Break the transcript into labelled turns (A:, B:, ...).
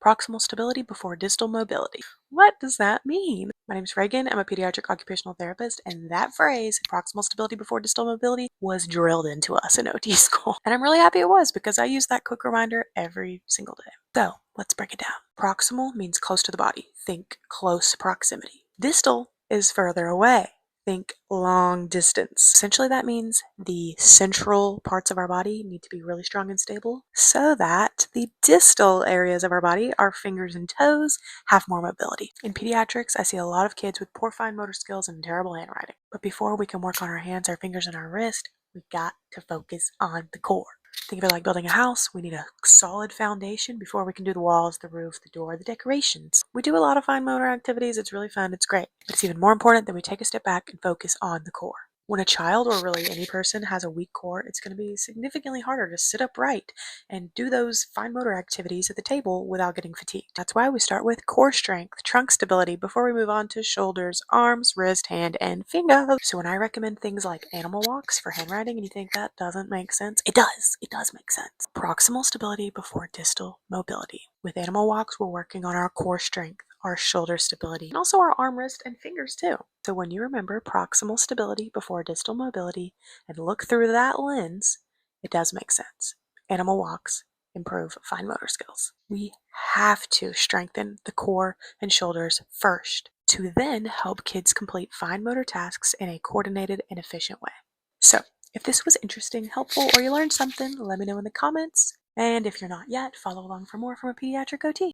A: Proximal stability before distal mobility. What does that mean? My name is Reagan. I'm a pediatric occupational therapist, and that phrase, proximal stability before distal mobility, was drilled into us in OT school. And I'm really happy it was because I use that quick reminder every single day. So let's break it down. Proximal means close to the body. Think close proximity. Distal is further away. Think long distance. Essentially, that means the central parts of our body need to be really strong and stable so that the distal areas of our body, our fingers and toes, have more mobility. In pediatrics, I see a lot of kids with poor fine motor skills and terrible handwriting. But before we can work on our hands, our fingers, and our wrist, we've got to focus on the core. Think of it like building a house. We need a solid foundation before we can do the walls, the roof, the door, the decorations. We do a lot of fine motor activities. It's really fun. It's great. But it's even more important that we take a step back and focus on the core. When a child, or really any person, has a weak core, it's going to be significantly harder to sit upright and do those fine motor activities at the table without getting fatigued. That's why we start with core strength, trunk stability, before we move on to shoulders, arms, wrist, hand, and fingers. So when I recommend things like animal walks for handwriting and you think that doesn't make sense, it does. It does make sense. Proximal stability before distal mobility. With animal walks, we're working on our core strength, our shoulder stability, and also our arm, wrist, and fingers too. So when you remember proximal stability before distal mobility and look through that lens, it does make sense. Animal walks improve fine motor skills. We have to strengthen the core and shoulders first to then help kids complete fine motor tasks in a coordinated and efficient way. So if this was interesting, helpful, or you learned something, let me know in the comments. And if you're not yet, follow along for more from a pediatric OT.